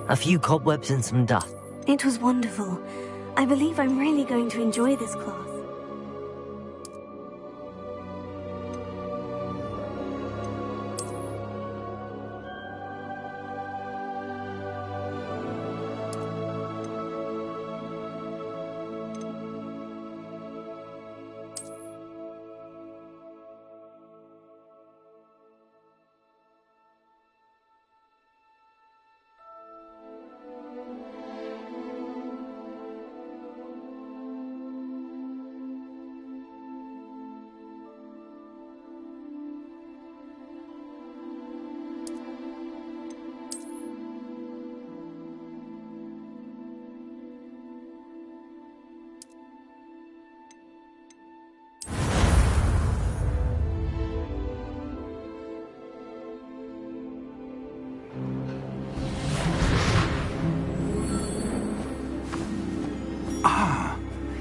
A few cobwebs and some dust. It was wonderful. I believe I'm really going to enjoy this class.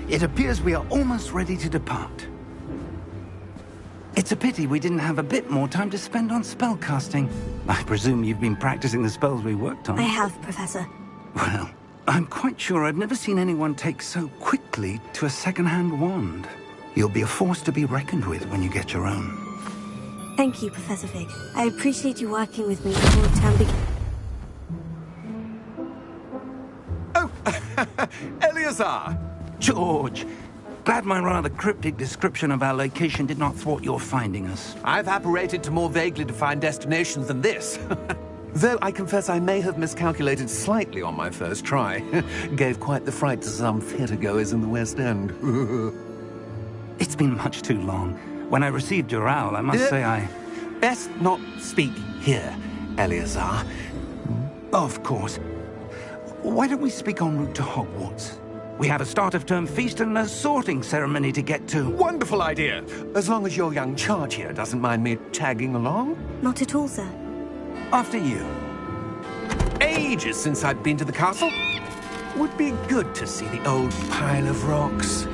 It appears we are almost ready to depart. It's a pity we didn't have a bit more time to spend on spellcasting. I presume you've been practicing the spells we worked on. I have, Professor. Well, I'm quite sure I've never seen anyone take so quickly to a second-hand wand. You'll be a force to be reckoned with when you get your own. Thank you, Professor Fig. I appreciate you working with me before the term begins. Oh, Eleazar! George, glad my rather cryptic description of our location did not thwart your finding us. I've apparated to more vaguely defined destinations than this. Though I confess I may have miscalculated slightly on my first try. Gave quite the fright to some theatre-goers in the West End. It's been much too long. When I received your owl, I must say I... Best not speak here, Eleazar. Of course. Why don't we speak en route to Hogwarts? We have a start-of-term feast and a sorting ceremony to get to. Wonderful idea! As long as your young charge here doesn't mind me tagging along. Not at all, sir. After you. Ages since I've been to the castle. Would be good to see the old pile of rocks.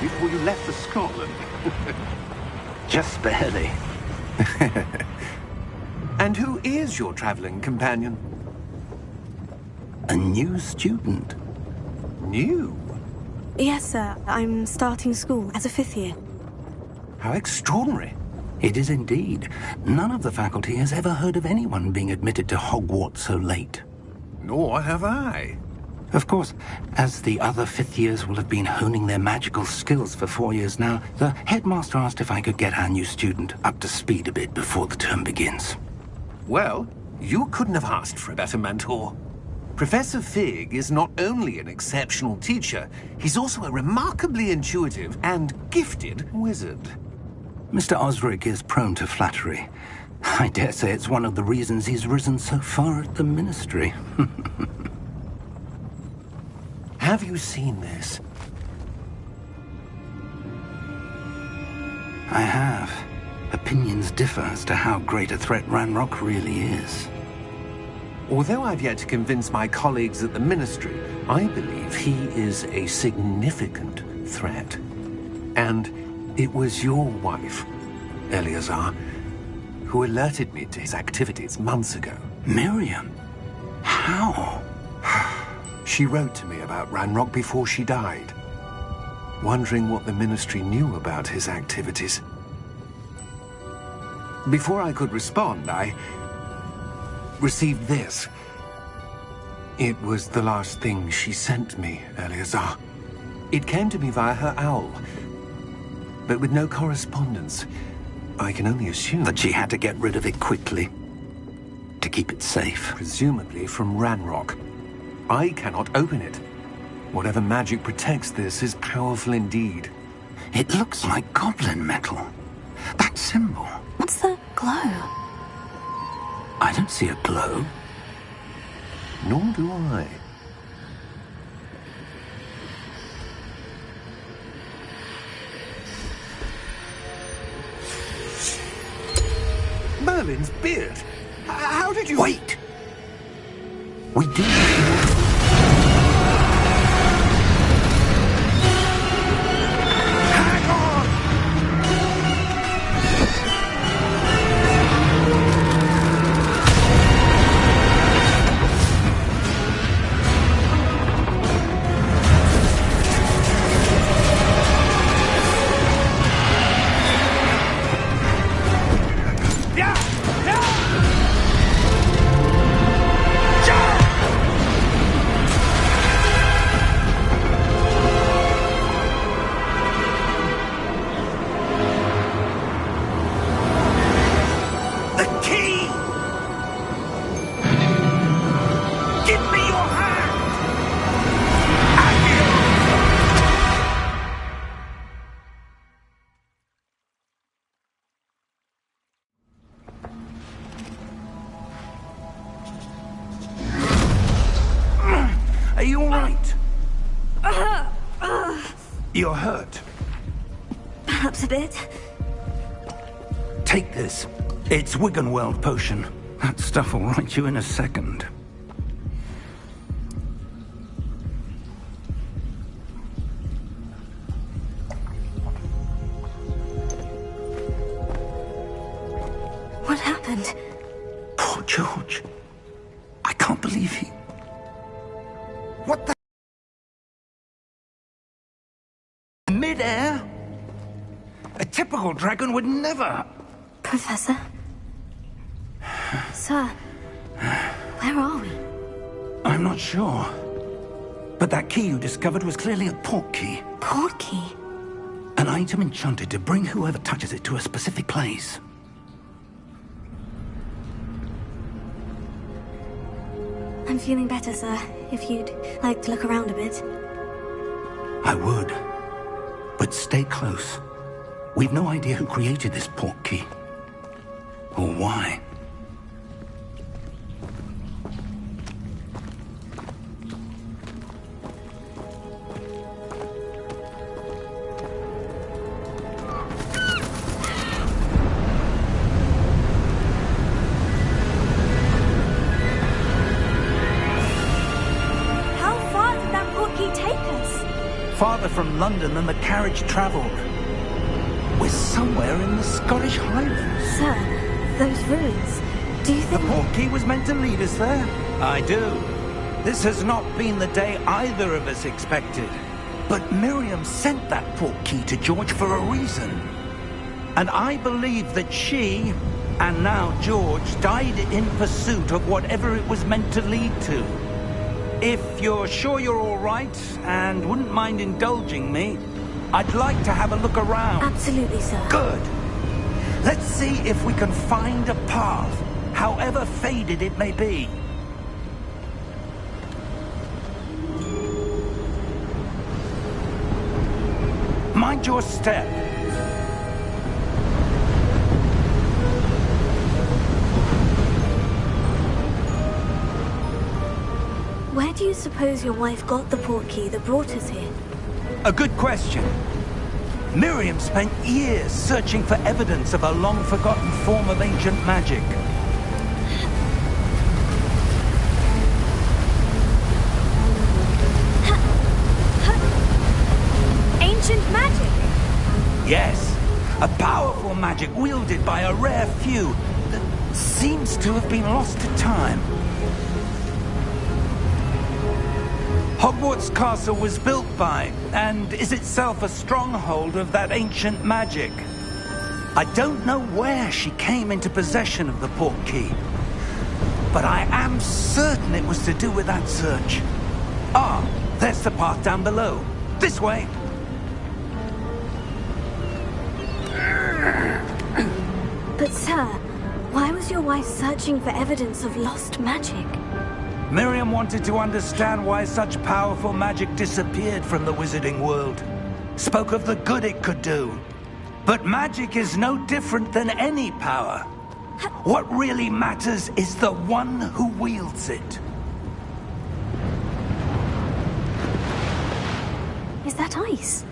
Before you left for Scotland. Just barely. And who is your traveling companion? A new student. New? Yes, sir. I'm starting school as a 5th year. How extraordinary. It is indeed. None of the faculty has ever heard of anyone being admitted to Hogwarts so late. Nor have I. Of course, as the other 5th years will have been honing their magical skills for 4 years now, the headmaster asked if I could get our new student up to speed a bit before the term begins. Well, you couldn't have asked for a better mentor. Professor Fig is not only an exceptional teacher, he's also a remarkably intuitive and gifted wizard. Mr. Osric is prone to flattery. I dare say it's one of the reasons he's risen so far at the Ministry. Have you seen this? I have. Opinions differ as to how great a threat Ranrock really is. Although I've yet to convince my colleagues at the Ministry, I believe he is a significant threat. And it was your wife, Eleazar, who alerted me to his activities months ago. Miriam? How? She wrote to me about Ranrock before she died, wondering what the Ministry knew about his activities. Before I could respond, I received this. It was the last thing she sent me, Eleazar. It came to me via her owl, but with no correspondence. I can only assume That she had to get rid of it quickly to keep it safe. presumably from Ranrock. I cannot open it. Whatever magic protects this is powerful indeed. It looks like goblin metal. That symbol. What's the glow? I don't see a glow. Nor do I. Merlin's beard. How did you... Wait! We do. Hang on! Yeah! Yeah! The key! Give me your hand! Are you all right? You're hurt. Perhaps a bit. Take this. It's Wiggenweld potion. That stuff will right you in a second. What happened? Poor George. I can't believe he... What the... Mid-air? A typical dragon would never... Professor? Sir, where are we? I'm not sure. But that key you discovered was clearly a port key. Port key? An item enchanted to bring whoever touches it to a specific place. I'm feeling better, sir. If you'd like to look around a bit. I would. But stay close. We've no idea who created this port key. Or why. How far did that port key take us? Farther from London than the carriage traveled. We're somewhere in the Scottish Highlands. Sir, those ruins. Do you The think... port key was meant to lead us there? I do. This has not been the day either of us expected. But Miriam sent that port key to George for a reason. And I believe that she, and now George, died in pursuit of whatever it was meant to lead to. If you're sure you're all right, and wouldn't mind indulging me, I'd like to have a look around. Absolutely, sir. Good. Let's see if we can find a path, however faded it may be. Mind your step. Where do you suppose your wife got the port key that brought us here? A good question. Miriam spent years searching for evidence of a long-forgotten form of ancient magic. Ancient magic? Yes, a powerful magic wielded by a rare few that seems to have been lost to time. Hogwarts Castle was built by, and is itself a stronghold of that ancient magic. I don't know where she came into possession of the portkey, but I am certain it was to do with that search. Ah, there's the path down below. This way. But sir, why was your wife searching for evidence of lost magic? Miriam wanted to understand why such powerful magic disappeared from the wizarding world. Spoke of the good it could do. But magic is no different than any power. What really matters is the one who wields it. Is that ice?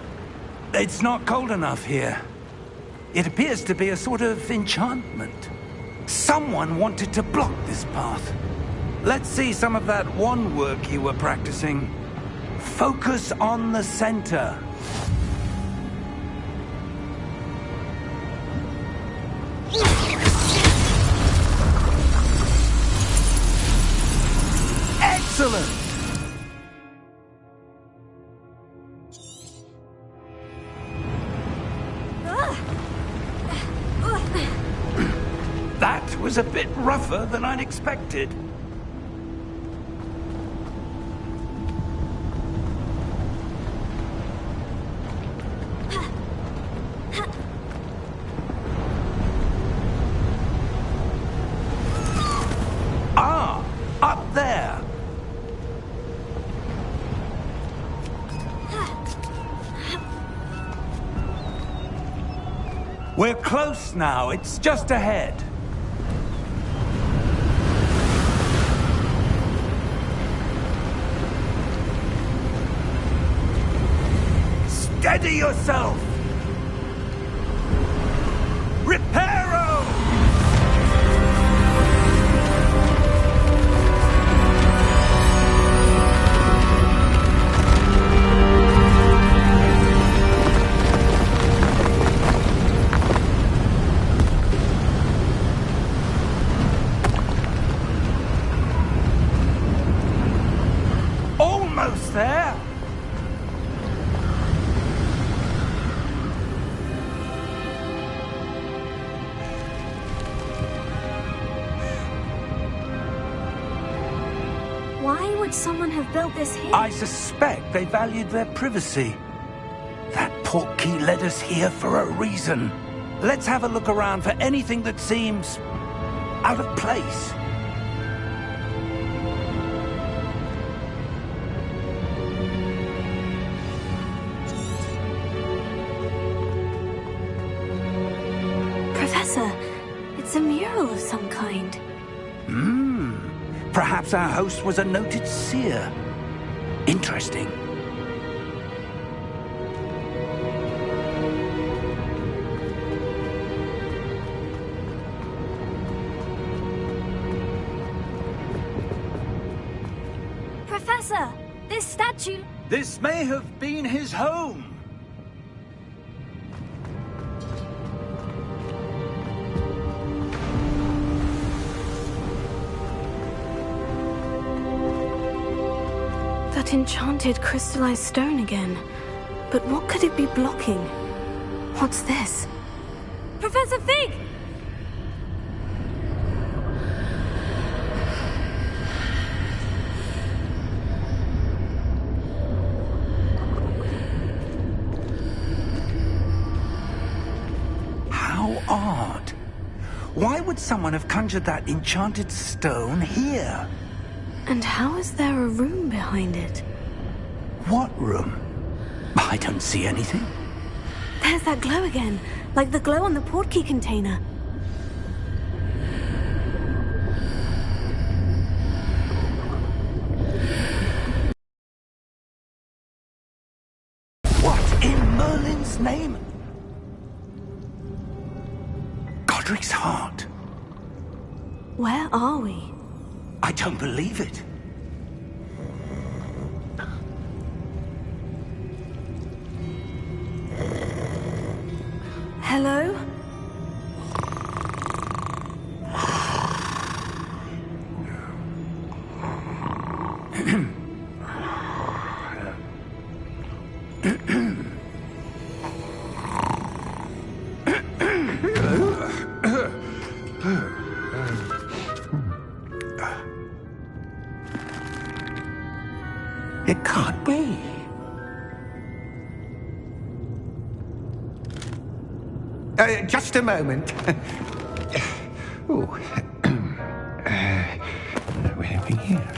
It's not cold enough here. It appears to be a sort of enchantment. Someone wanted to block this path. Let's see some of that wand work you were practicing. Focus on the center. Excellent! That was a bit rougher than I'd expected. Ah, up there. We're close now. It's just ahead. Steady yourself! Reparo! Almost there! Why would someone have built this here? I suspect they valued their privacy. That portkey led us here for a reason. Let's have a look around for anything that seems out of place. Professor, it's a mural of some kind. Perhaps our host was a noted seer. Interesting. Professor, this statue... This may have been his home. That enchanted crystallized stone again. But what could it be blocking? What's this? Professor Fig! How odd. Why would someone have conjured that enchanted stone here? And how is there a room behind it? What room? I don't see anything. There's that glow again, like the glow on the portkey container. What in Merlin's name? Godric's heart. Where are we? I don't believe it. Hello? It can't be. Just a moment. Oh. Where are we here?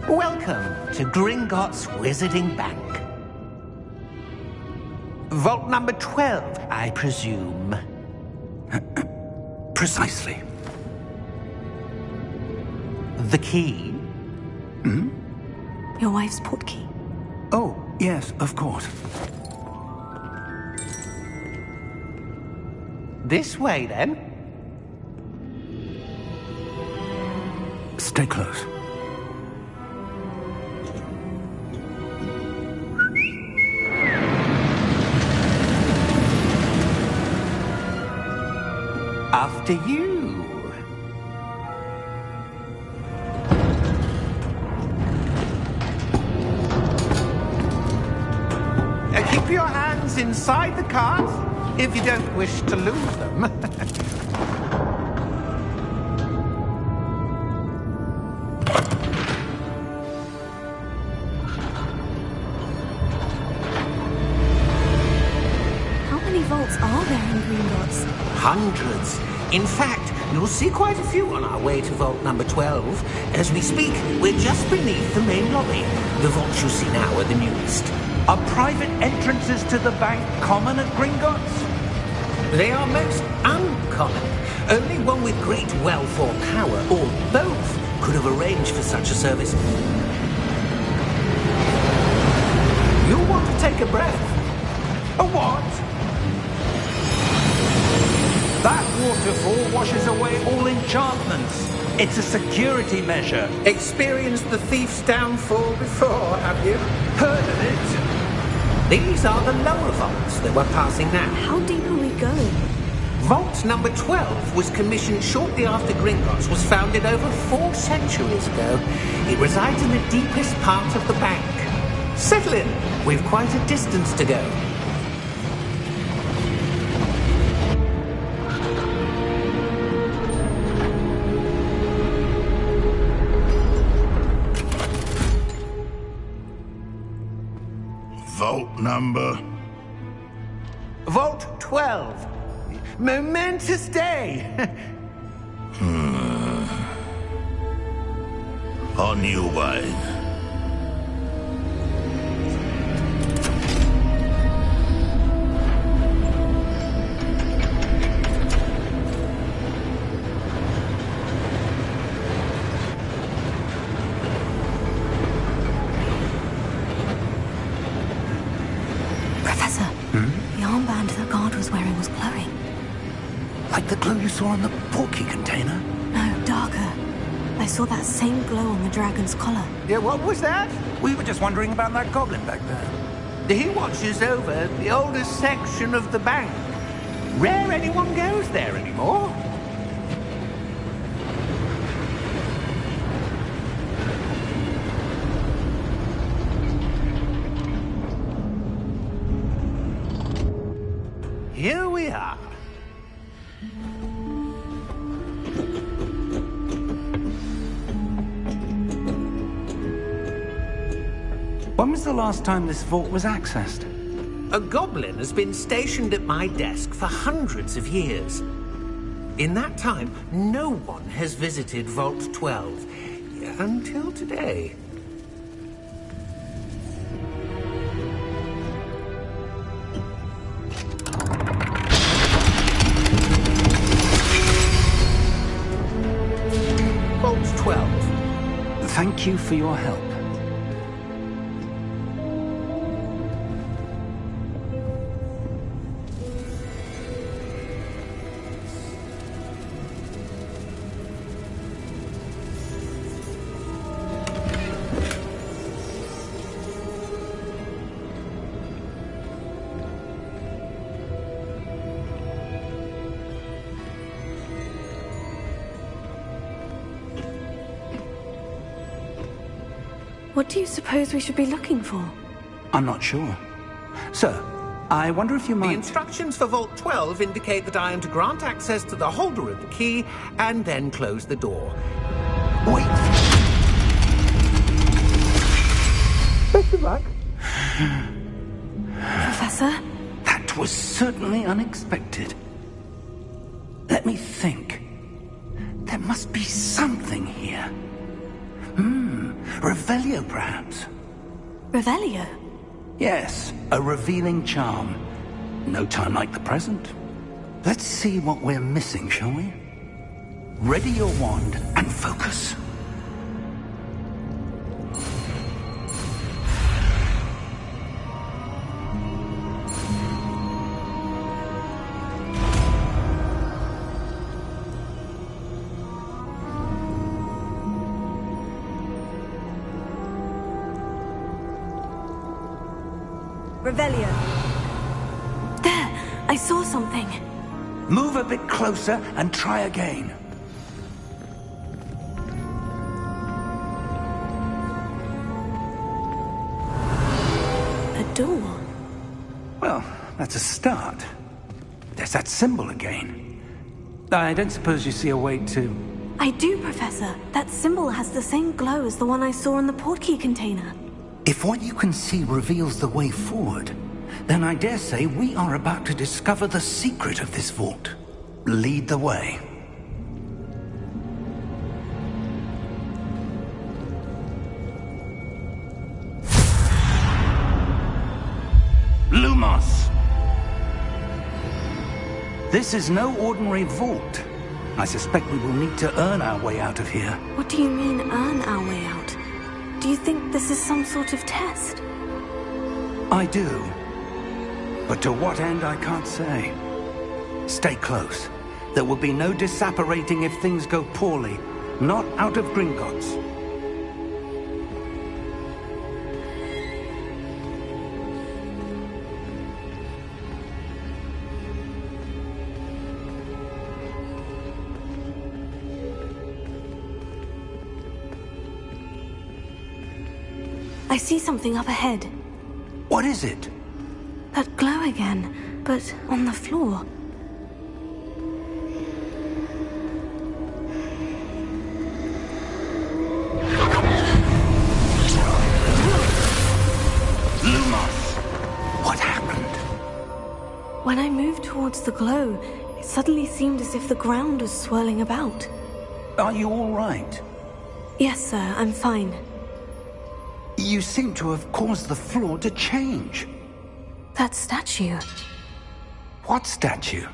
Welcome to Gringotts Wizarding Bank. Vault number 12, I presume. Precisely. The key? Hmm? Your wife's portkey. Oh, yes, of course. This way, then. Stay close. After you. Keep your hands inside the cart if you don't wish to lose them. How many vaults are there in Gringotts? Hundreds. In fact, you'll see quite a few on our way to vault number 12. As we speak, we're just beneath the main lobby. The vaults you see now are the newest. Are private entrances to the bank common at Gringotts? They are most uncommon. Only one with great wealth or power, or both, could have arranged for such a service. You'll want to take a breath. A what? That waterfall washes away all enchantments. It's a security measure. Experienced the thief's downfall before, have you? Heard of it? These are the lower vaults that we're passing now. How deep are we going? Vault number 12 was commissioned shortly after Gringotts was founded over 4 centuries ago. It resides in the deepest part of the bank. Settle in. We've quite a distance to go. Vault number? Vault 12. Momentous day. On new wine. Professor, the armband the guard was wearing was glowing. Like the glow you saw on the portkey container? No, darker. I saw that same glow on the dragon's collar. Yeah, what was that? We were just wondering about that goblin back there. He watches over the oldest section of the bank. Rare anyone goes there anymore. Here we are. When was the last time this vault was accessed? A goblin has been stationed at my desk for hundreds of years. In that time, no one has visited Vault 12 until today. Vault 12. Thank you for your help. What do you suppose we should be looking for? I'm not sure. Sir, I wonder if you The might... instructions for Vault 12 indicate that I am to grant access to the holder of the key and then close the door. Wait! Best of luck. Professor? That was certainly unexpected. Let me think. There must be something here. Revelio, perhaps. Revelio? Yes, a revealing charm. No time like the present. Let's see what we're missing, shall we? Ready your wand and focus. Revelio. There! I saw something. Move a bit closer and try again. A door. Well, that's a start. There's that symbol again. I don't suppose you see a way to... I do, Professor. That symbol has the same glow as the one I saw in the portkey container. If what you can see reveals the way forward, then I dare say we are about to discover the secret of this vault. Lead the way. Lumos! This is no ordinary vault. I suspect we will need to earn our way out of here. What do you mean, earn our way out? Do you think this is some sort of test? I do. But to what end, I can't say. Stay close. There will be no disapparating if things go poorly. Not out of Gringotts. I see something up ahead. What is it? That glow again, but on the floor. Lumos! What happened? When I moved towards the glow, it suddenly seemed as if the ground was swirling about. Are you all right? Yes, sir, I'm fine. You seem to have caused the floor to change. That statue. What statue?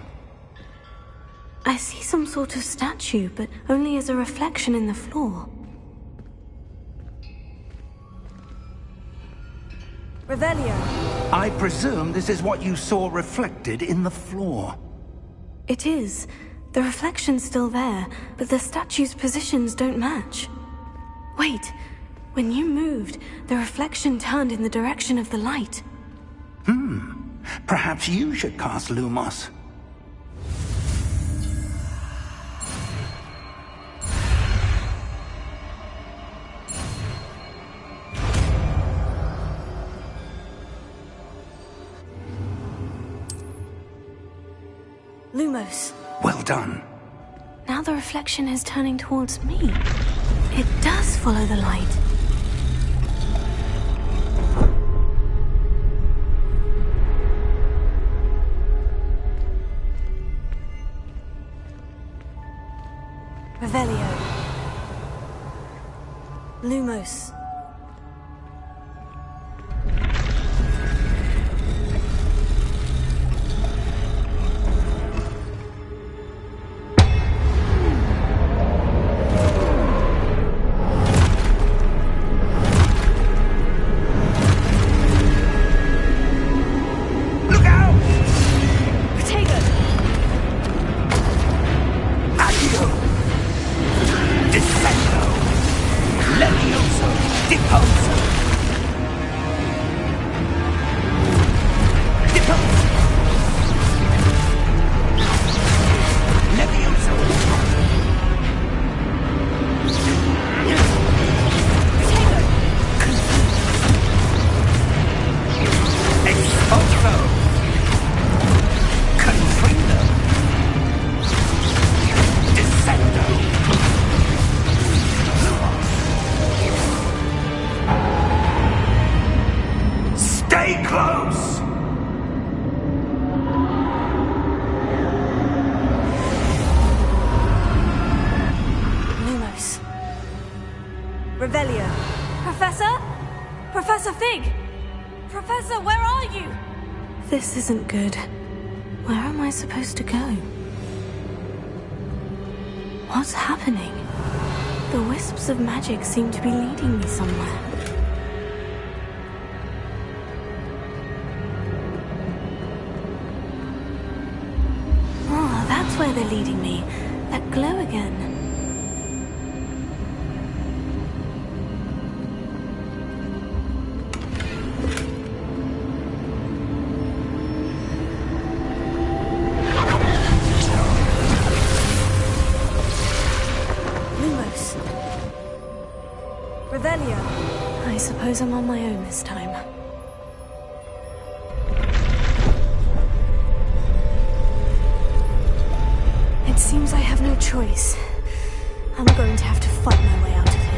I see some sort of statue, but only as a reflection in the floor. Revelio. I presume this is what you saw reflected in the floor. It is. The reflection's still there, but the statue's positions don't match. Wait. When you moved, the reflection turned in the direction of the light. Perhaps you should cast Lumos. Lumos. Well done. Now the reflection is turning towards me. It does follow the light. Revelio. Lumos. Levioso! Lumos! Lumos. Revelio. Professor? Professor Fig! Professor, where are you? This isn't good. Where am I supposed to go? What's happening? The wisps of magic seem to be leading me somewhere. Ah, that's where they're leading me. That glow again. Lumos. Revelio. I suppose I'm on my own this time. It seems I have no choice. I'm going to have to fight my way out of here.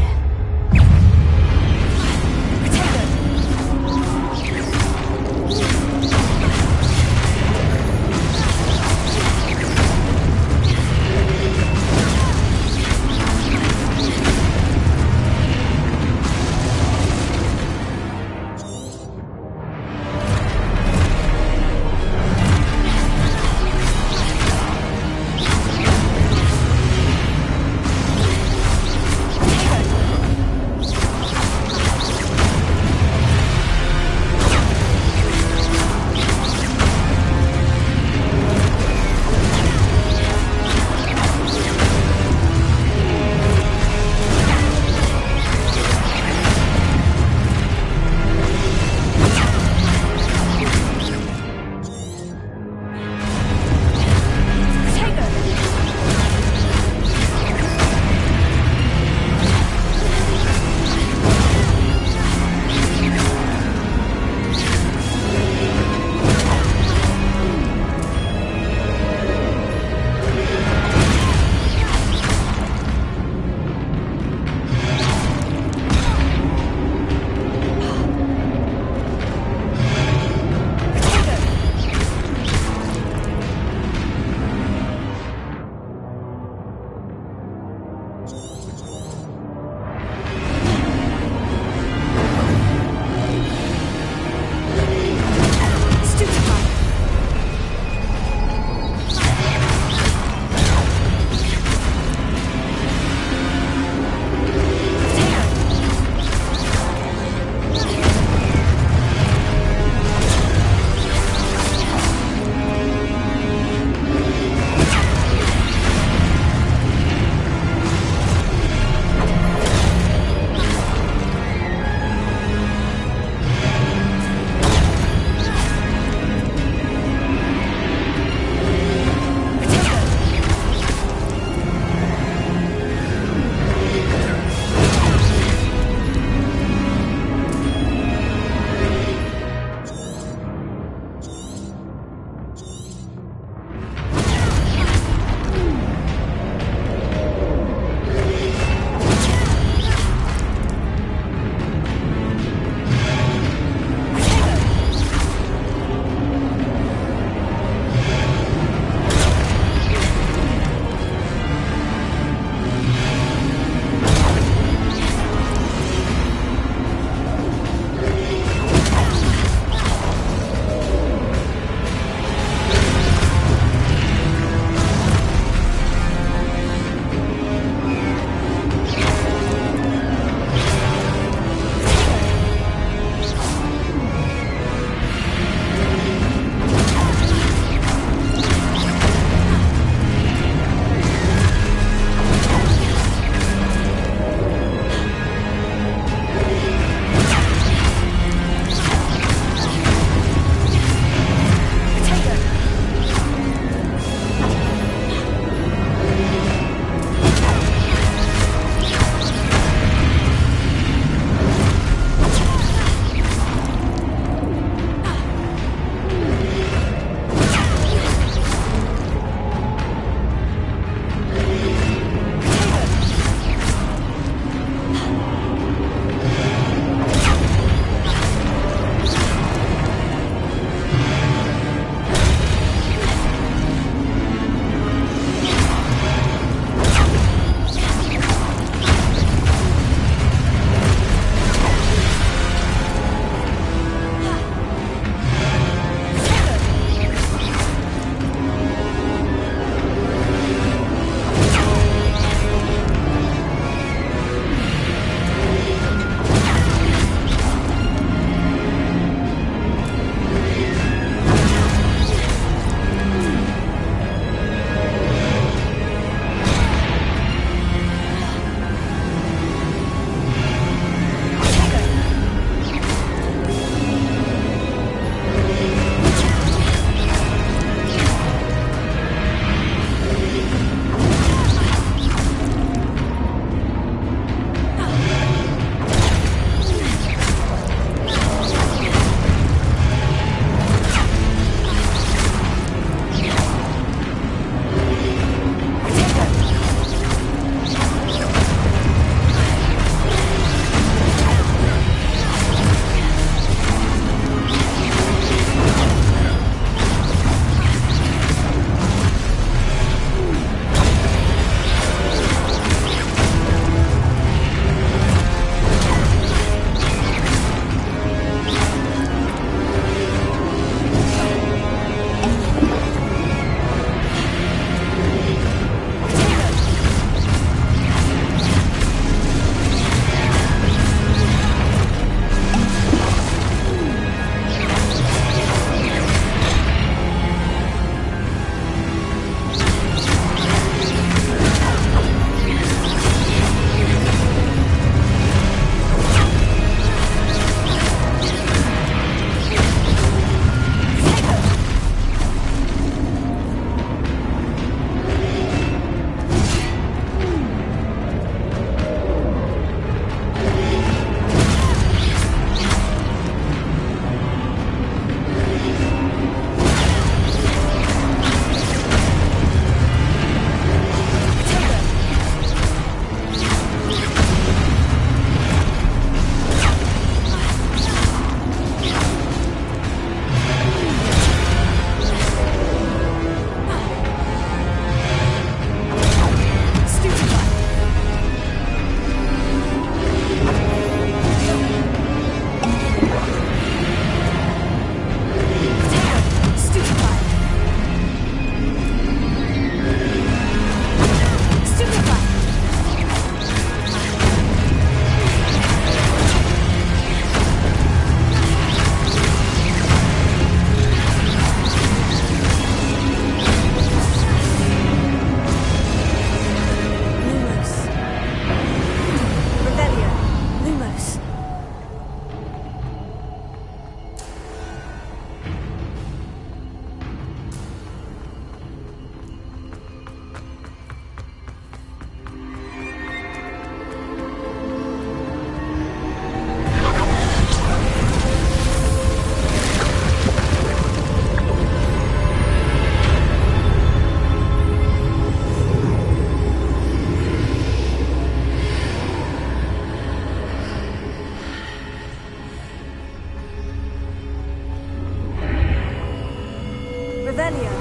Revelio.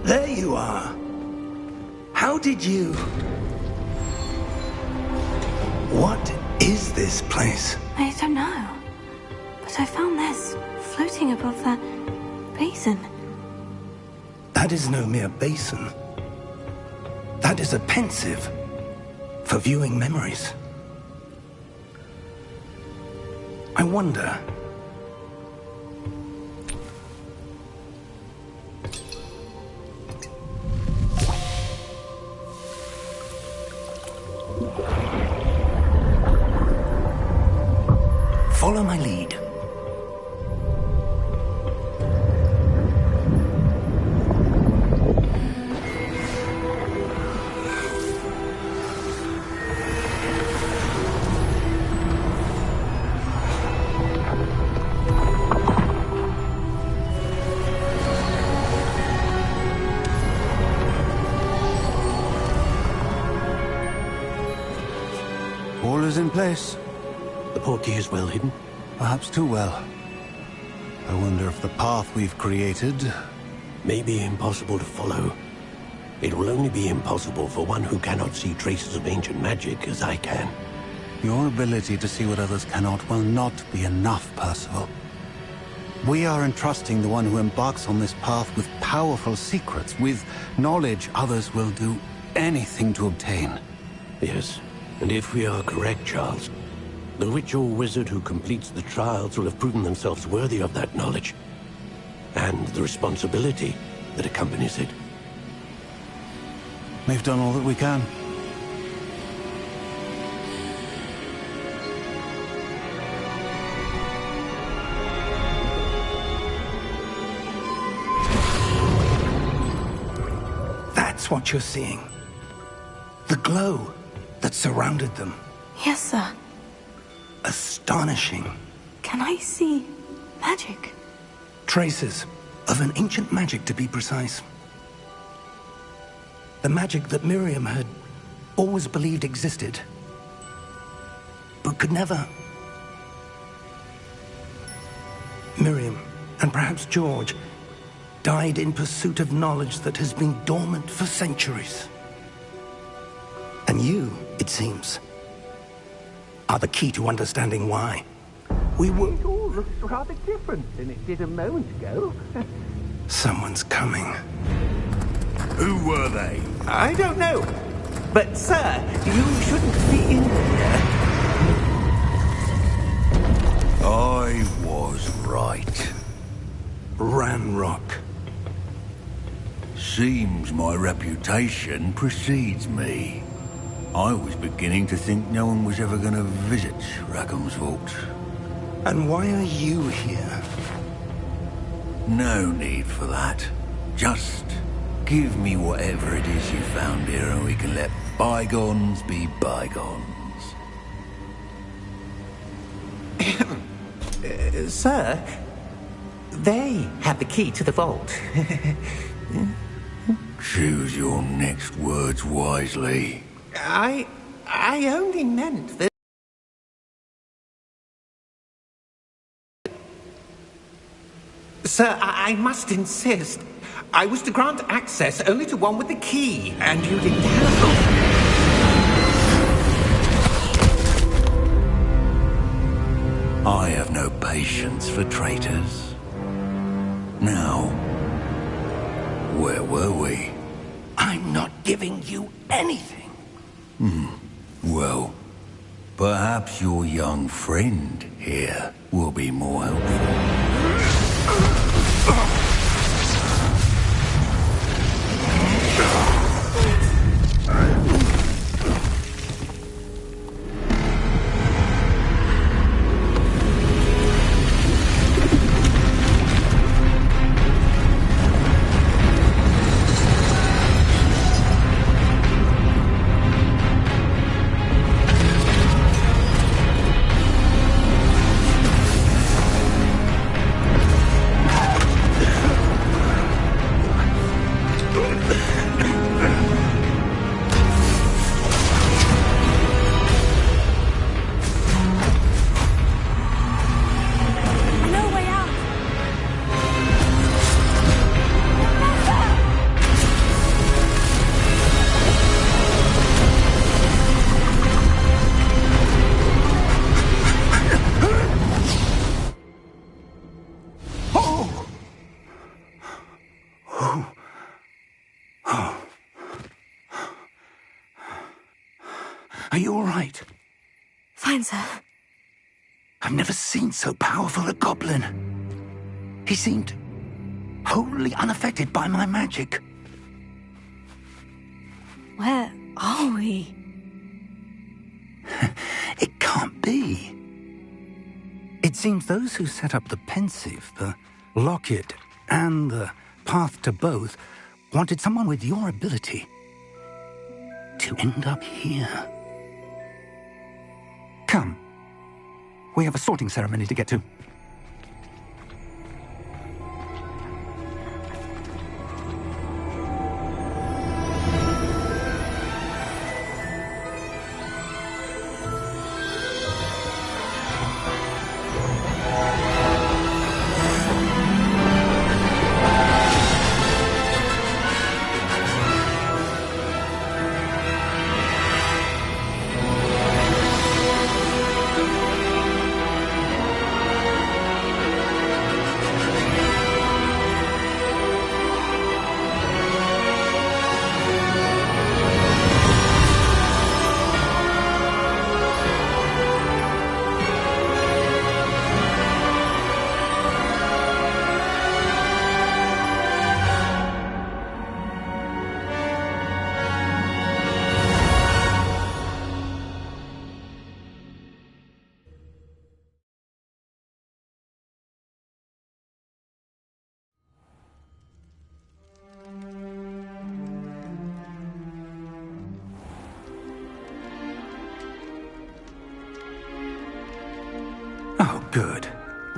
There you are. How did you... What is this place? I don't know. But I found this floating above that basin. That is no mere basin. That is a pensive for viewing memories. I wonder... Follow my lead. All is in place. The portkey is well hidden. Perhaps too well. I wonder if the path we've created... May be impossible to follow. It will only be impossible for one who cannot see traces of ancient magic as I can. Your ability to see what others cannot will not be enough, Percival. We are entrusting the one who embarks on this path with powerful secrets, with knowledge others will do anything to obtain. Yes, and if we are correct, Charles, the witch or wizard who completes the trials will have proven themselves worthy of that knowledge, and the responsibility that accompanies it. We've done all that we can. That's what you're seeing. The glow that surrounded them. Yes, sir. Astonishing. Can I see magic? Traces of an ancient magic, to be precise. The magic that Miriam had always believed existed, but could never. Miriam, and perhaps George, died in pursuit of knowledge that has been dormant for centuries. And you, it seems, are the key to understanding why. We were... It all looks rather different than it did a moment ago. Someone's coming. Who were they? I don't know. But, sir, you shouldn't be in here. I was right. Ranrock. Seems my reputation precedes me. I was beginning to think no one was ever going to visit Rackham's vault. And why are you here? No need for that. Just give me whatever it is you found here and we can let bygones be bygones. Sir, they have the key to the vault. Choose your next words wisely. I only meant that... Sir, I must insist. I was to grant access only to one with the key, and you didn't have... I have no patience for traitors. Now, where were we? I'm not giving you anything. Well, perhaps your young friend here will be more helpful. you all right? Fine, sir. I've never seen so powerful a goblin. He seemed wholly unaffected by my magic. Where are we? It can't be. It seems those who set up the pensive, the locket, and the path to both wanted someone with your ability to end up here. Come. We have a sorting ceremony to get to. Oh, good.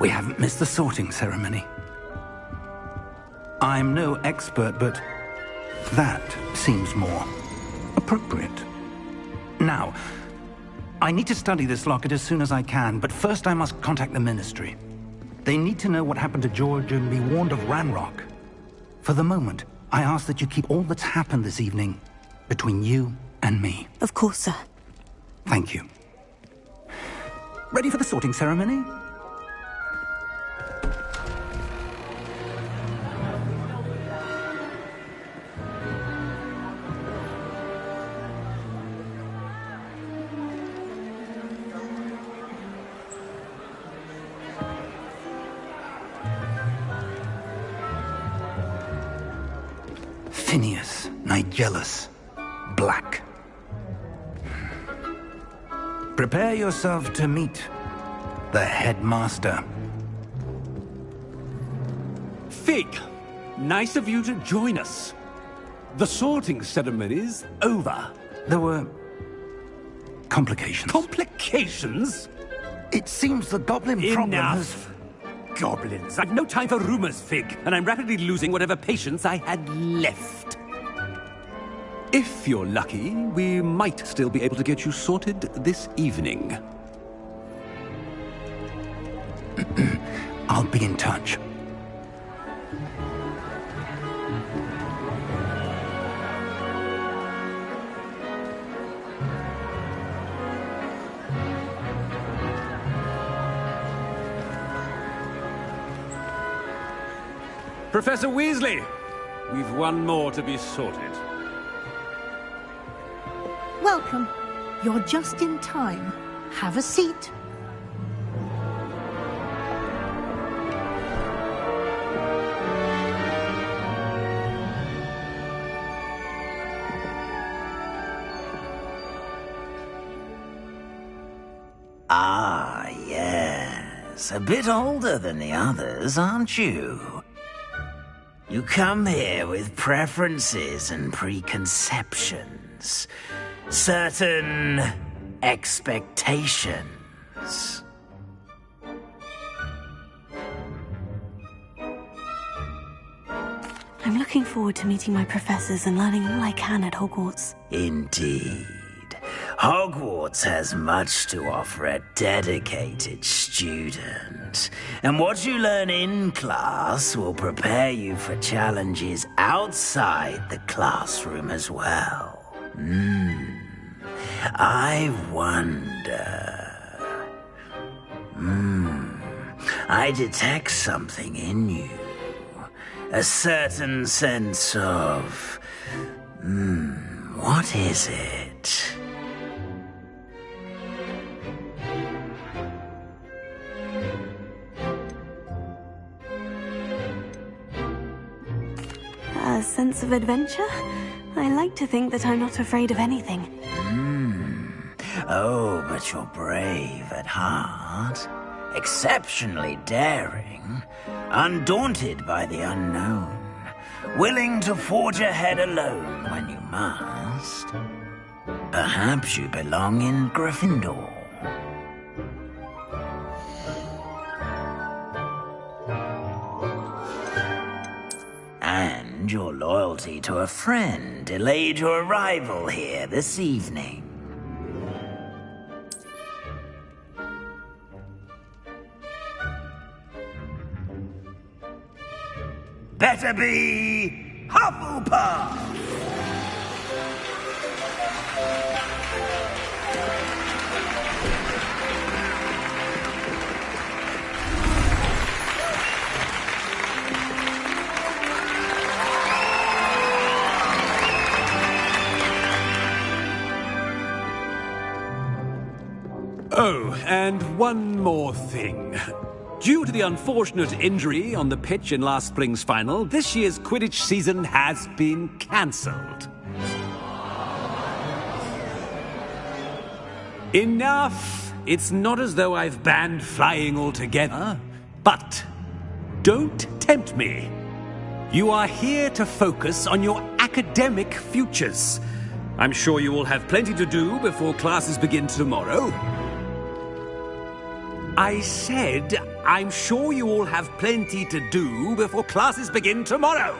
We haven't missed the sorting ceremony. I'm no expert, but that seems more appropriate. Now, I need to study this locket as soon as I can, but first I must contact the Ministry. They need to know what happened to George and be warned of Ranrock. For the moment, I ask that you keep all that's happened this evening between you and me. Of course, sir. Thank you. Ready for the sorting ceremony? Phineas, Nigellus, Black. Prepare yourself to meet the headmaster. Fig, nice of you to join us. The sorting ceremony's over. There were complications. Complications? It seems the goblin problem has... Enough. Goblins. I've no time for rumors, Fig, and I'm rapidly losing whatever patience I had left. If you're lucky, we might still be able to get you sorted this evening. I'll be in touch. Professor Weasley, we've one more to be sorted. Welcome. You're just in time. Have a seat. Ah, yes. A bit older than the others, aren't you? You come here with preferences and preconceptions. Certain expectations. I'm looking forward to meeting my professors and learning all I can at Hogwarts. Indeed. Hogwarts has much to offer a dedicated student. And what you learn in class will prepare you for challenges outside the classroom as well. I wonder... I detect something in you. A certain sense of... what is it? a sense of adventure. I like to think that I'm not afraid of anything. Oh, but you're brave at heart. Exceptionally daring. Undaunted by the unknown. Willing to forge ahead alone when you must. Perhaps you belong in Gryffindor. And your loyalty to a friend delayed your arrival here this evening. Better be Hufflepuff! Oh, and one more thing. Due to the unfortunate injury on the pitch in last spring's final, this year's Quidditch season has been cancelled. Enough! It's not as though I've banned flying altogether. But don't tempt me. You are here to focus on your academic futures. I'm sure you will have plenty to do before classes begin tomorrow. I said, I'm sure you all have plenty to do before classes begin tomorrow.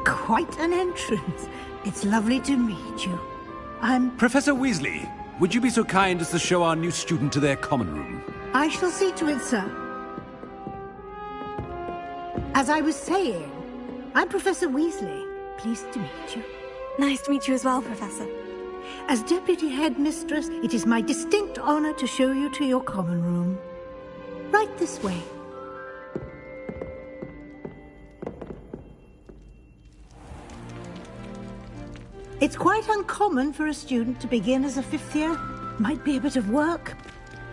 Quite an entrance. It's lovely to meet you. I'm... Professor Weasley, would you be so kind as to show our new student to their common room? I shall see to it, sir. As I was saying, I'm Professor Weasley. Pleased to meet you. Nice to meet you as well, Professor. As Deputy Headmistress, it is my distinct honor to show you to your common room. Right this way. It's quite uncommon for a student to begin as a fifth year. Might be a bit of work,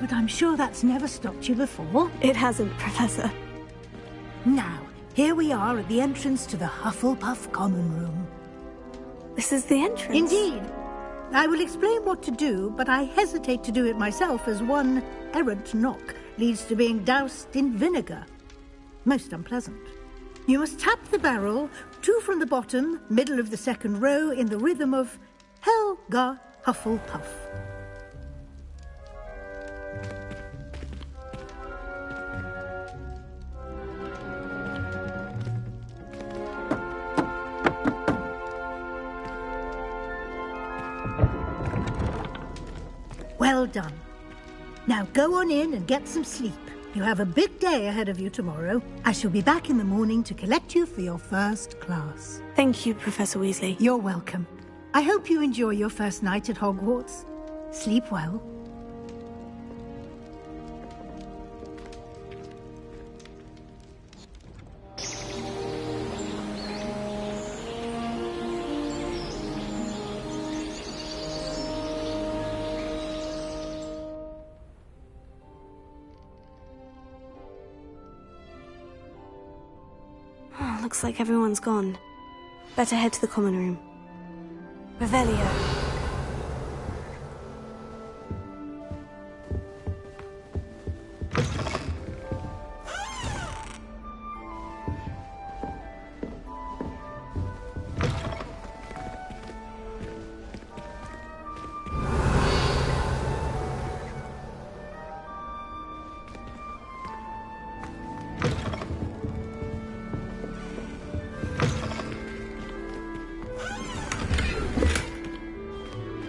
but I'm sure that's never stopped you before. It hasn't, Professor. Now, here we are at the entrance to the Hufflepuff common room. This is the entrance? Indeed. I will explain what to do, but I hesitate to do it myself as one errant knock leads to being doused in vinegar. Most unpleasant. You must tap the barrel, 2 from the bottom, middle of the second row, in the rhythm of Helga Hufflepuff. Well done. Now go on in and get some sleep. You have a big day ahead of you tomorrow. I shall be back in the morning to collect you for your first class. Thank you, Professor Weasley. You're welcome. I hope you enjoy your first night at Hogwarts. Sleep well. Looks like everyone's gone. Better head to the common room. Revelio.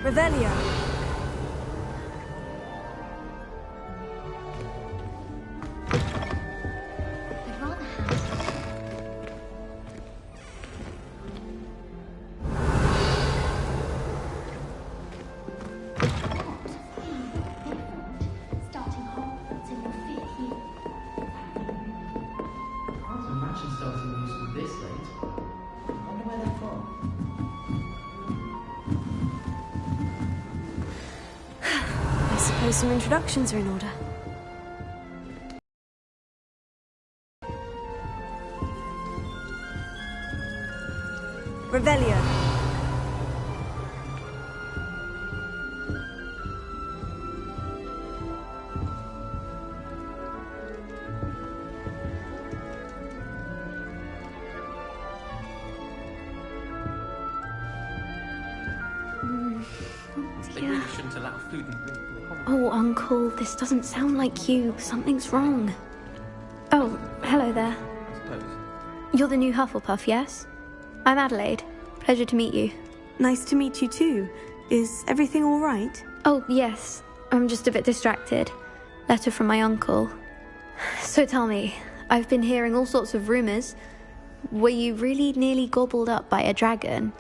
Revelio. Starting Hogwarts in your 5th year. Can't imagine starting new school this late. I wonder where they're from. I suppose some introductions are in order. Revelio. They really shouldn't allow food and drink in the common. Oh, Uncle, this doesn't sound like you. Something's wrong. Oh, hello there. I suppose. You're the new Hufflepuff, yes? I'm Adelaide. Pleasure to meet you. Nice to meet you too. Is everything all right? Oh, yes. I'm just a bit distracted. Letter from my uncle. So tell me, I've been hearing all sorts of rumors. Were you really nearly gobbled up by a dragon?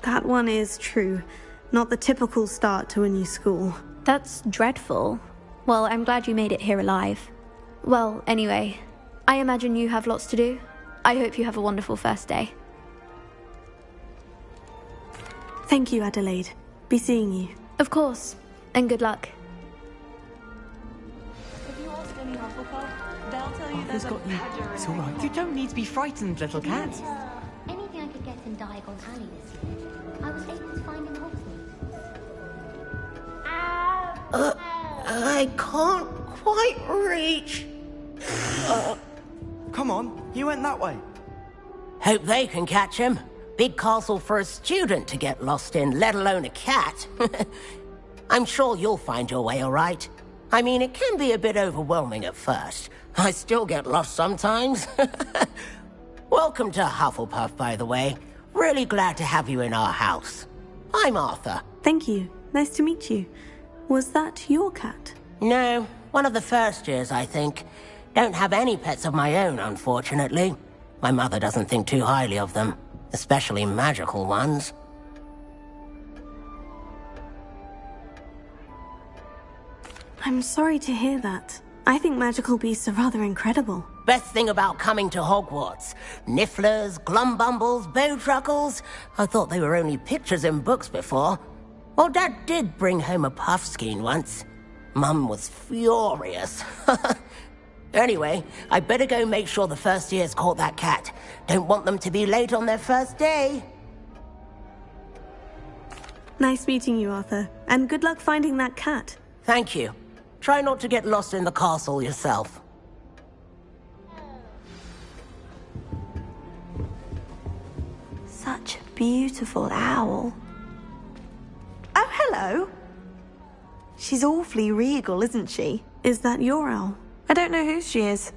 That one is true. Not the typical start to a new school. That's dreadful. Well, I'm glad you made it here alive. Well, anyway, I imagine you have lots to do. I hope you have a wonderful first day. Thank you, Adelaide. Be seeing you. Of course, and good luck. If you ask any Hufflepuff, they'll tell you there's got you. It's all right. You don't need to be frightened, little cat. Anything I could get in Diagon Alley this year, I was able to find in Hogsmeade. I can't quite reach. Come on, you went that way. Hope they can catch him. Big castle for a student to get lost in, let alone a cat. I'm sure you'll find your way all right. I mean, it can be a bit overwhelming at first. I still get lost sometimes. Welcome to Hufflepuff, by the way. Really glad to have you in our house. I'm Arthur. Thank you. Nice to meet you. Was that your cat? No, one of the first years, I think. Don't have any pets of my own, unfortunately. My mother doesn't think too highly of them, especially magical ones. I'm sorry to hear that. I think magical beasts are rather incredible. Best thing about coming to Hogwarts. Nifflers, glumbumbles, bowtruckles. I thought they were only pictures in books before. Well, Dad did bring home a puffskein once. Mum was furious. Anyway, I better go make sure the first years caught that cat. Don't want them to be late on their first day. Nice meeting you, Arthur. And good luck finding that cat. Thank you. Try not to get lost in the castle yourself. Such a beautiful owl. Oh, hello. She's awfully regal, isn't she? Is that your owl? I don't know who she is.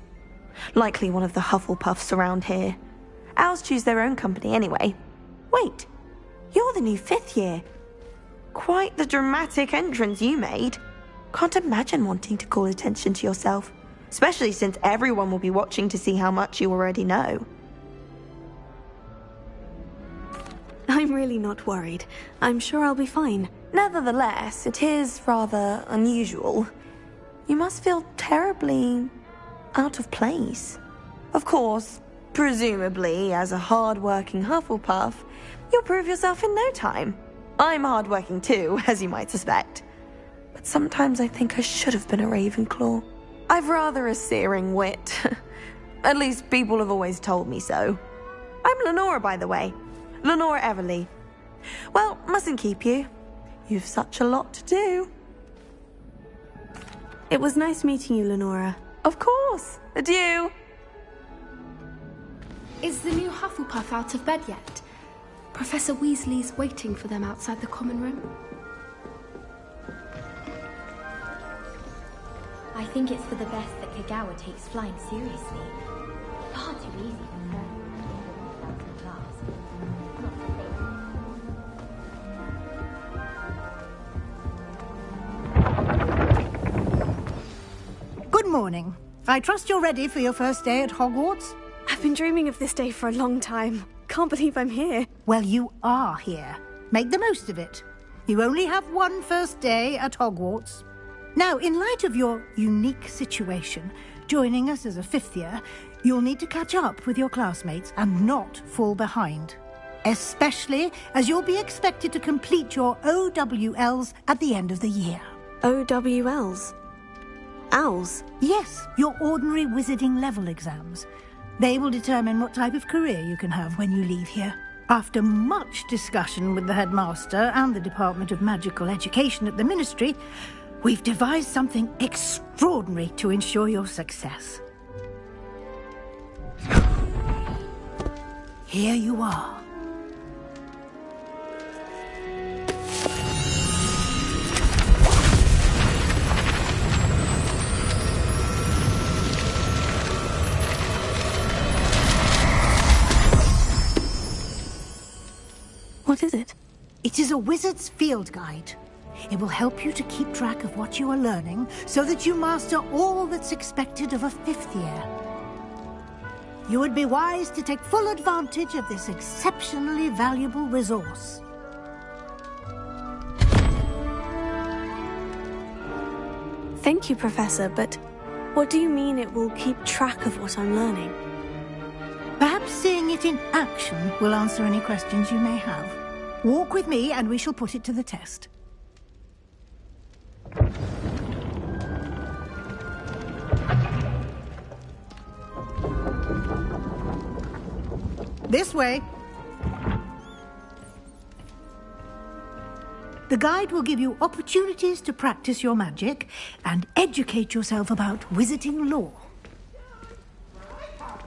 Likely one of the Hufflepuffs around here. Owls choose their own company anyway. Wait, you're the new 5th year. Quite the dramatic entrance you made. Can't imagine wanting to call attention to yourself, especially since everyone will be watching to see how much you already know. I'm really not worried. I'm sure I'll be fine. Nevertheless, it is rather unusual. You must feel terribly out of place. Of course, presumably, as a hard-working Hufflepuff, you'll prove yourself in no time. I'm hard-working too, as you might suspect. But sometimes I think I should have been a Ravenclaw. I've rather a searing wit. At least people have always told me so. I'm Lenora, by the way. Lenora Everly. Well, mustn't keep you. You've such a lot to do. It was nice meeting you, Lenora. Of course. Adieu. Is the new Hufflepuff out of bed yet? Professor Weasley's waiting for them outside the common room. I think it's for the best that Kagawa takes flying seriously. Far too easy for her. Class. Not to Good morning. I trust you're ready for your first day at Hogwarts? I've been dreaming of this day for a long time. Can't believe I'm here. Well, you are here. Make the most of it. You only have one first day at Hogwarts. Now, in light of your unique situation, joining us as a 5th year, you'll need to catch up with your classmates and not fall behind. Especially as you'll be expected to complete your OWLs at the end of the year. OWLs? Owls? Yes, your ordinary wizarding level exams. They will determine what type of career you can have when you leave here. After much discussion with the headmaster and the Department of Magical Education at the Ministry, we've devised something extraordinary to ensure your success. Here you are. What is it? It is a wizard's field guide. It will help you to keep track of what you are learning so that you master all that's expected of a 5th year. You would be wise to take full advantage of this exceptionally valuable resource. Thank you, Professor, but what do you mean it will keep track of what I'm learning? Perhaps seeing it in action will answer any questions you may have. Walk with me and we shall put it to the test. This way. The guide will give you opportunities to practice your magic and educate yourself about wizarding lore.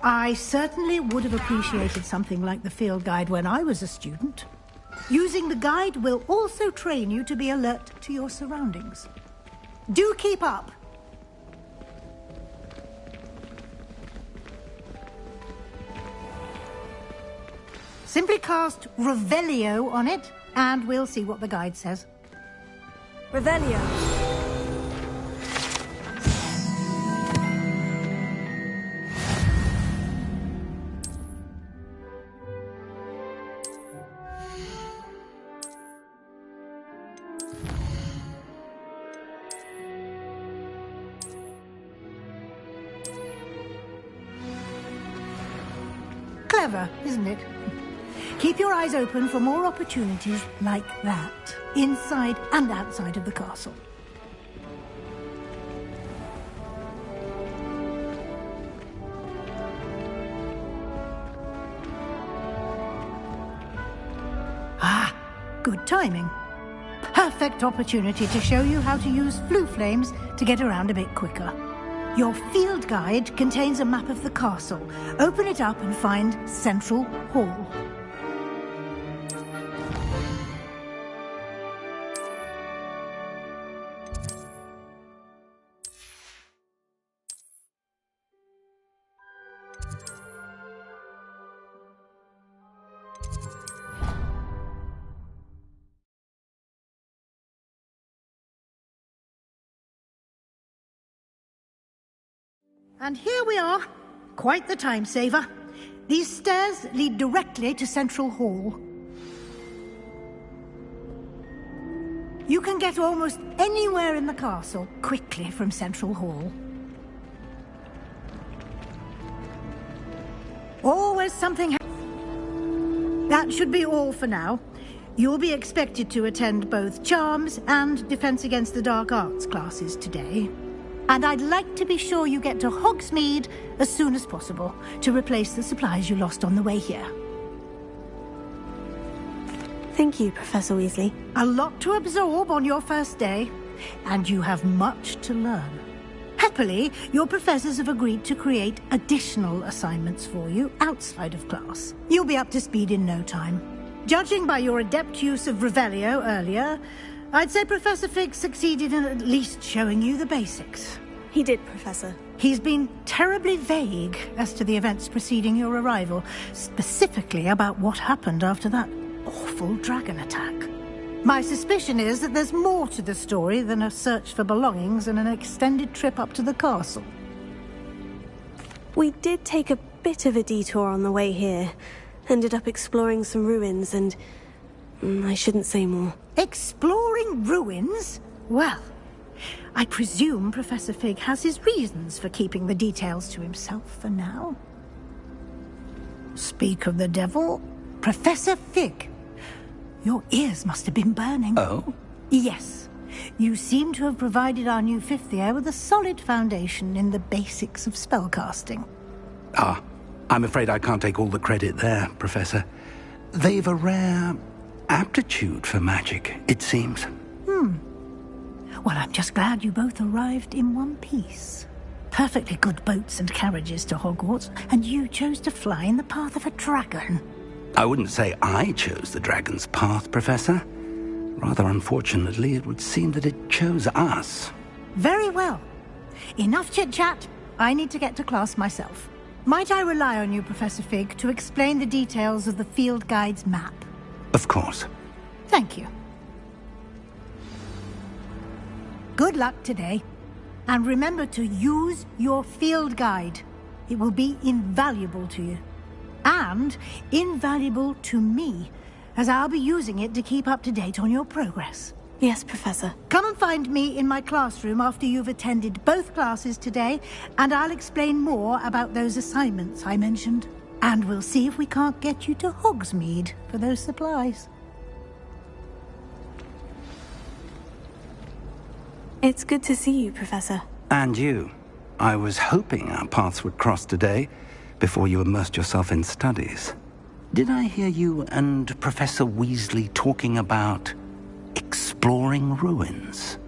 I certainly would have appreciated something like the field guide when I was a student. Using the guide will also train you to be alert to your surroundings. Do keep up! Simply cast Revelio on it, and we'll see what the guide says. Revelio. Clever, isn't it? Keep your eyes open for more opportunities like that, inside and outside of the castle. Ah, good timing. Perfect opportunity to show you how to use flue flames to get around a bit quicker. Your field guide contains a map of the castle. Open it up and find Central Hall. And here we are. Quite the time saver. These stairs lead directly to Central Hall. You can get almost anywhere in the castle quickly from Central Hall. Always something. That should be all for now. You'll be expected to attend both Charms and Defense Against the Dark Arts classes today. And I'd like to be sure you get to Hogsmeade as soon as possible to replace the supplies you lost on the way here. Thank you, Professor Weasley. A lot to absorb on your first day, and you have much to learn. Happily, your professors have agreed to create additional assignments for you outside of class. You'll be up to speed in no time. Judging by your adept use of Revelio earlier, I'd say Professor Fig succeeded in at least showing you the basics. He did, Professor. He's been terribly vague as to the events preceding your arrival, specifically about what happened after that awful dragon attack. My suspicion is that there's more to the story than a search for belongings and an extended trip up to the castle. We did take a bit of a detour on the way here. Ended up exploring some ruins and... I shouldn't say more. Exploring ruins? Well, I presume Professor Fig has his reasons for keeping the details to himself for now. Speak of the devil, Professor Fig. Your ears must have been burning. Oh? Yes. You seem to have provided our new 5th year with a solid foundation in the basics of spellcasting. Ah, I'm afraid I can't take all the credit there, Professor. They've a rare aptitude for magic, it seems. Well, I'm just glad you both arrived in one piece. Perfectly good boats and carriages to Hogwarts, and you chose to fly in the path of a dragon. I wouldn't say I chose the dragon's path, Professor. Rather unfortunately, it would seem that it chose us. Very well. Enough chit-chat. I need to get to class myself. Might I rely on you, Professor Fig, to explain the details of the field guide's map? Of course. Thank you. Good luck today. And remember to use your field guide. It will be invaluable to you. And invaluable to me, as I'll be using it to keep up to date on your progress. Yes, Professor. Come and find me in my classroom after you've attended both classes today, and I'll explain more about those assignments I mentioned. And we'll see if we can't get you to Hogsmeade for those supplies. It's good to see you, Professor. And you. I was hoping our paths would cross today, before you immersed yourself in studies. Did I hear you and Professor Weasley talking about exploring ruins?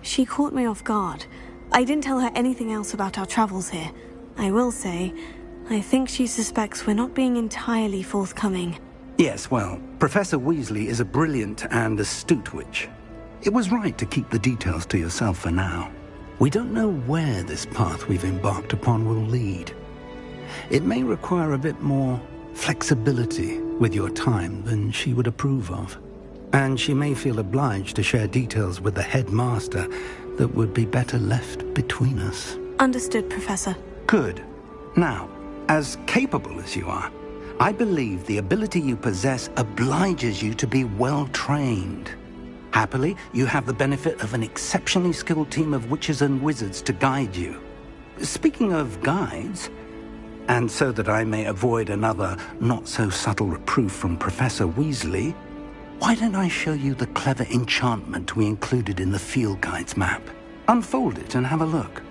She caught me off guard. I didn't tell her anything else about our travels here. I will say, I think she suspects we're not being entirely forthcoming. Yes, well, Professor Weasley is a brilliant and astute witch. It was right to keep the details to yourself for now. We don't know where this path we've embarked upon will lead. It may require a bit more flexibility with your time than she would approve of. And she may feel obliged to share details with the headmaster that would be better left between us. Understood, Professor. Good. Now, as capable as you are, I believe the ability you possess obliges you to be well-trained. Happily, you have the benefit of an exceptionally skilled team of witches and wizards to guide you. Speaking of guides, and so that I may avoid another not-so-subtle reproof from Professor Weasley, why don't I show you the clever enchantment we included in the field guide's map? Unfold it and have a look.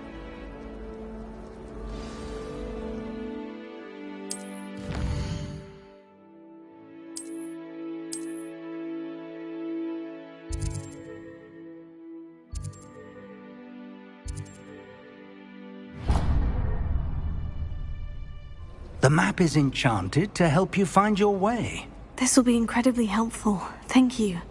The map is enchanted to help you find your way. This will be incredibly helpful. Thank you.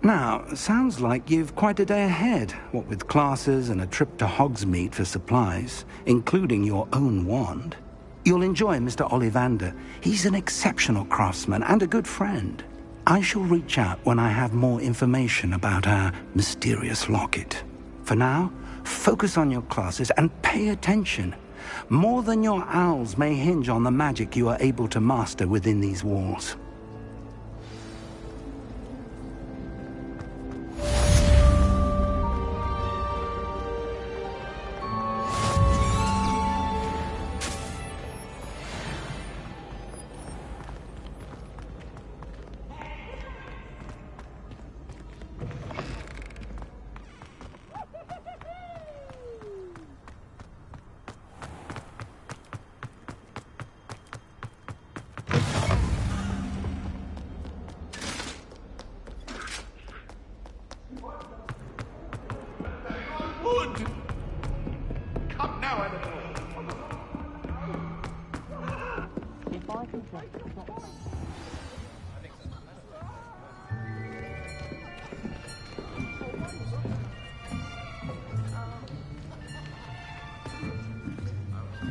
Now, sounds like you've quite a day ahead, what with classes and a trip to Hogsmeade for supplies, including your own wand. You'll enjoy Mr. Ollivander. He's an exceptional craftsman and a good friend. I shall reach out when I have more information about our mysterious locket. For now, focus on your classes and pay attention. More than your owls may hinge on the magic you are able to master within these walls.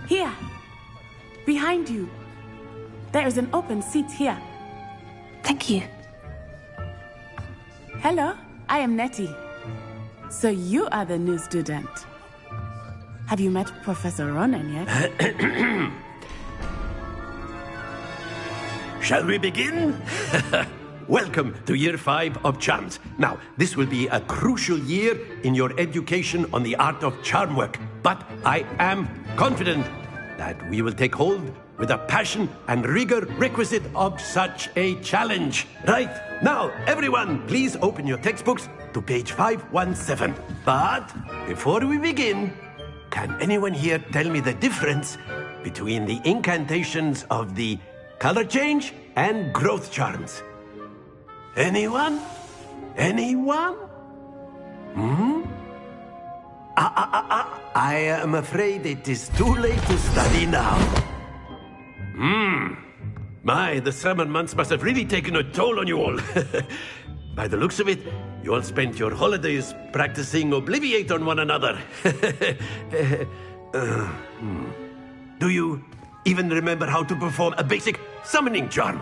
Here, behind you. There is an open seat here. Thank you. Hello, I am Nettie. So you are the new student. Have you met Professor Ronan yet? Shall we begin? Welcome to Year 5 of Charms. Now, this will be a crucial year in your education on the art of charm work. But I am confident that we will take hold with the passion and rigor requisite of such a challenge. Right, now, everyone, please open your textbooks to page 517. But before we begin, can anyone here tell me the difference between the incantations of the color change and growth charms? Anyone? Anyone? I am afraid it is too late to study now. My, the summer months must have really taken a toll on you all. By the looks of it, you all spent your holidays practicing Obliviate on one another. Do you even remember how to perform a basic summoning charm?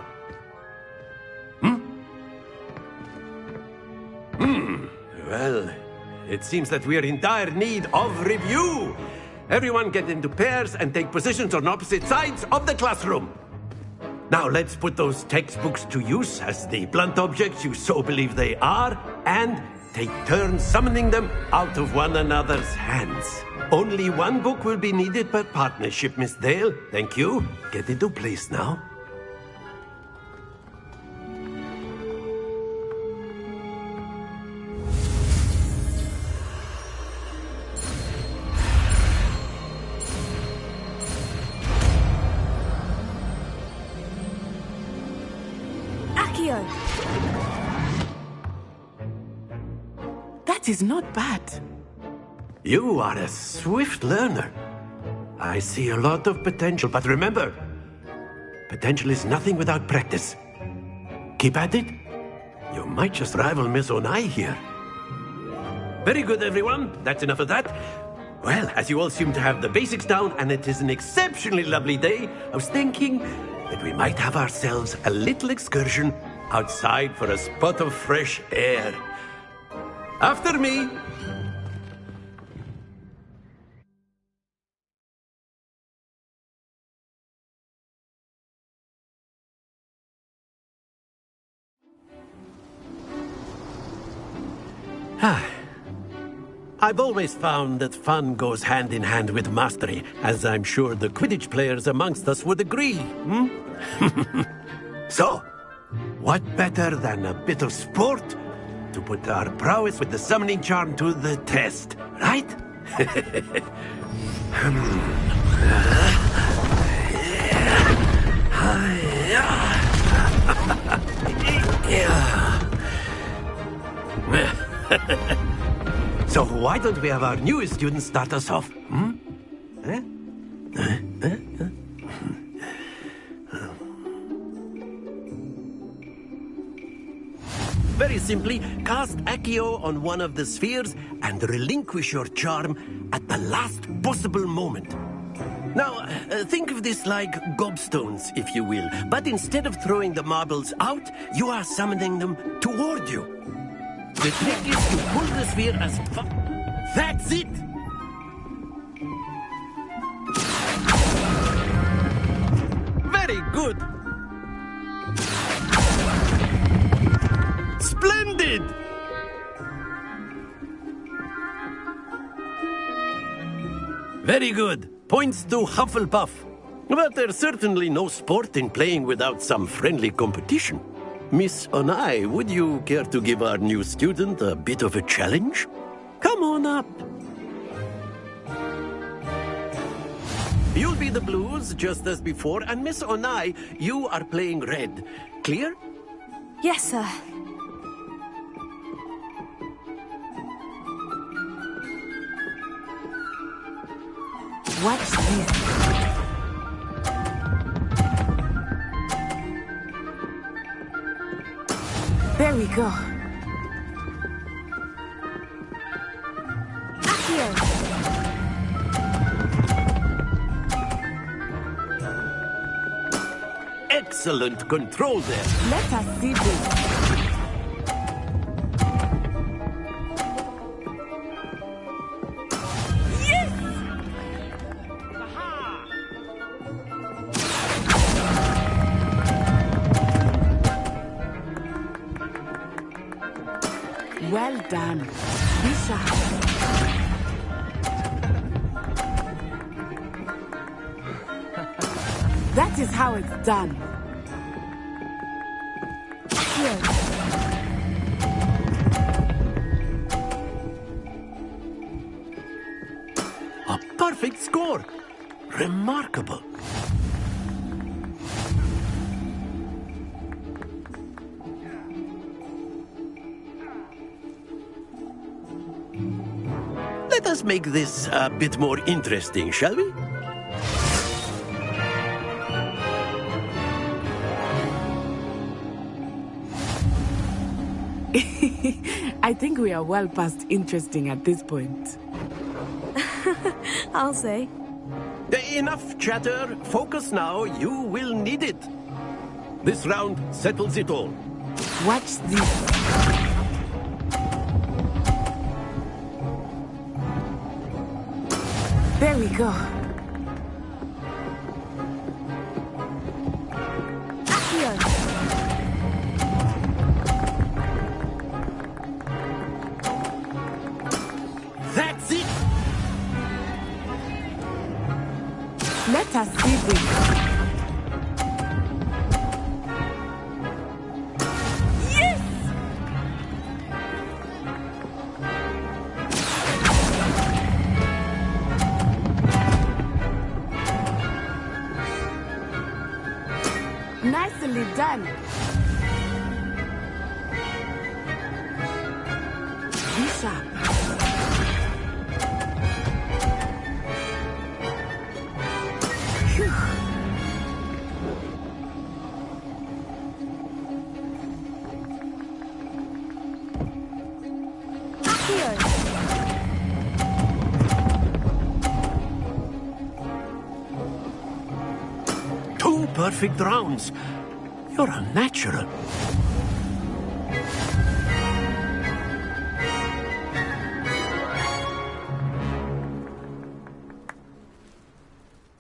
Well, it seems that we are in dire need of review. Everyone get into pairs and take positions on opposite sides of the classroom. Now let's put those textbooks to use as the blunt objects you so believe they are, and take turns summoning them out of one another's hands. Only one book will be needed per partnership, Miss Dale. Thank you. Get into place now. That is not bad. You are a swift learner. I see a lot of potential, but remember, potential is nothing without practice. Keep at it. You might just rival Miss Onai here. Very good, everyone. That's enough of that. Well, as you all seem to have the basics down, and it is an exceptionally lovely day, I was thinking that we might have ourselves a little excursion outside for a spot of fresh air. After me. I've always found that fun goes hand in hand with mastery, as I'm sure the Quidditch players amongst us would agree. So, what better than a bit of sport to put our prowess with the summoning charm to the test, right? So why don't we have our newest student start us off? Very simply, cast Accio on one of the spheres and relinquish your charm at the last possible moment. Now, think of this like gobstones, if you will. But instead of throwing the marbles out, you are summoning them toward you. The trick is to pull the sphere as far... That's it! Very good! Splendid! Very good. Points to Hufflepuff. But there's certainly no sport in playing without some friendly competition. Miss Onai, would you care to give our new student a bit of a challenge? Come on up. You'll be the blues, just as before, and Miss Onai, you are playing red. Clear? Yes, sir. What's this? There we go. Accio! Excellent control there. Let us see this. Well done. Be sharp. That is how it's done. Here. A Remarkable. Let us make this a bit more interesting, shall we? I think we are well past interesting at this point. I'll say. Enough chatter. Focus now. You will need it. This round settles it all. Watch this. There we go. That's it. Let us see this. Nicely done. Be sharp. Phew. Two perfect rounds. You're a natural.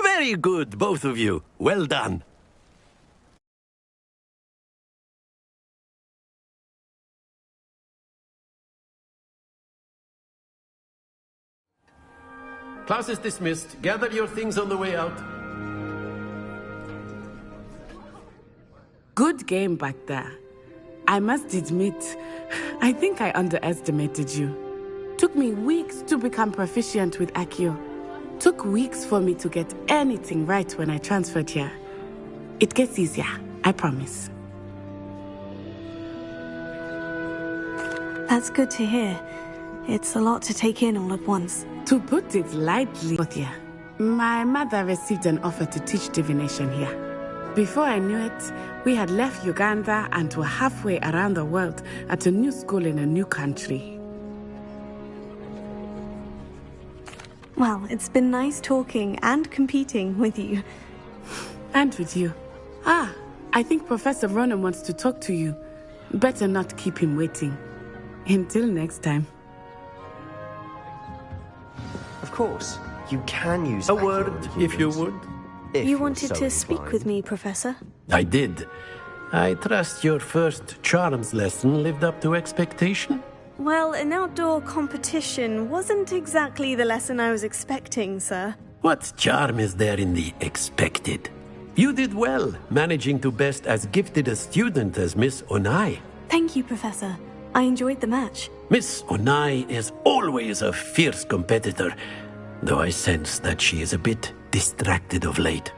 Very good, both of you. Well done. Class is dismissed. Gather your things on the way out. Good game back there. I must admit, I think I underestimated you. Took me weeks to become proficient with Accio. Took weeks for me to get anything right when I transferred here. It gets easier, I promise. That's good to hear. It's a lot to take in all at once. To put it lightly, my mother received an offer to teach divination here. Before I knew it, we had left Uganda and were halfway around the world at a new school in a new country. Well, it's been nice talking and competing with you. And with you. Ah, I think Professor Ronan wants to talk to you. Better not keep him waiting. Until next time. Of course, you can use a word, if you would. You wanted to speak with me, Professor? I did. I trust your first charms lesson lived up to expectation? Well, an outdoor competition wasn't exactly the lesson I was expecting, sir. What charm is there in the expected? You did well, managing to best as gifted a student as Miss Onai. Thank you, Professor. I enjoyed the match. Miss Onai is always a fierce competitor, though I sense that she is a bit distracted of late.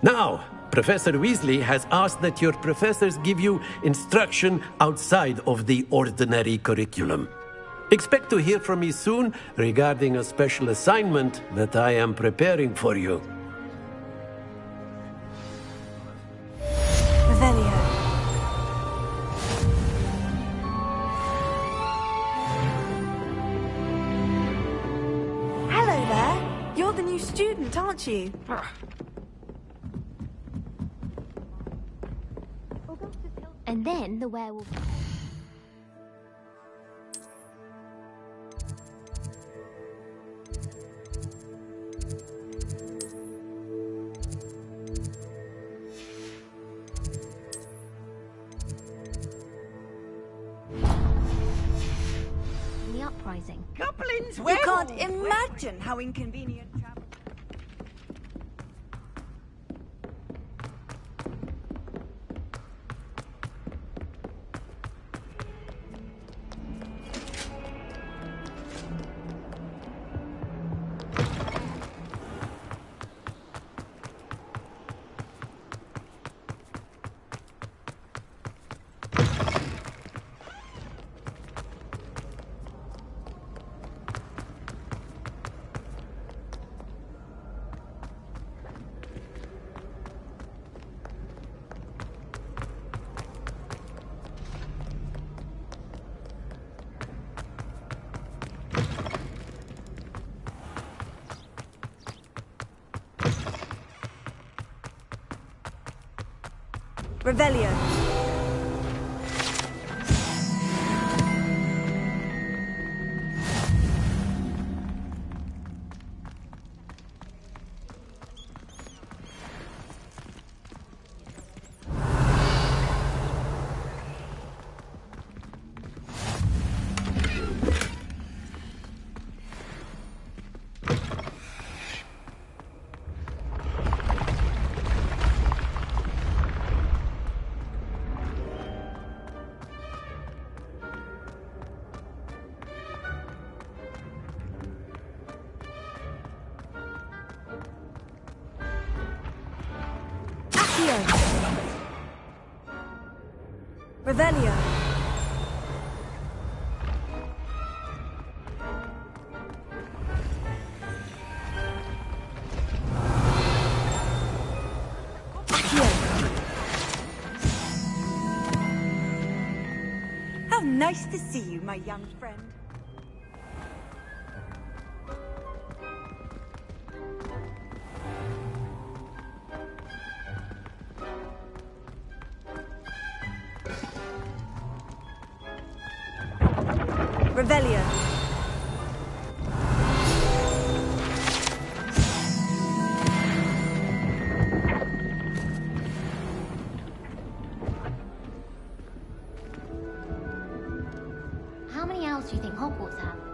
Now, Professor Weasley has asked that your professors give you instruction outside of the ordinary curriculum. Expect to hear from me soon regarding a special assignment that I am preparing for you. Revelio. Hello there. You're the new student, aren't you? And then the werewolf... The uprising. Goblins, You can't imagine how inconvenient travel. Revelio. Revelio. How nice to see you, my young friend. Revelio. How many owls do you think Hogwarts have?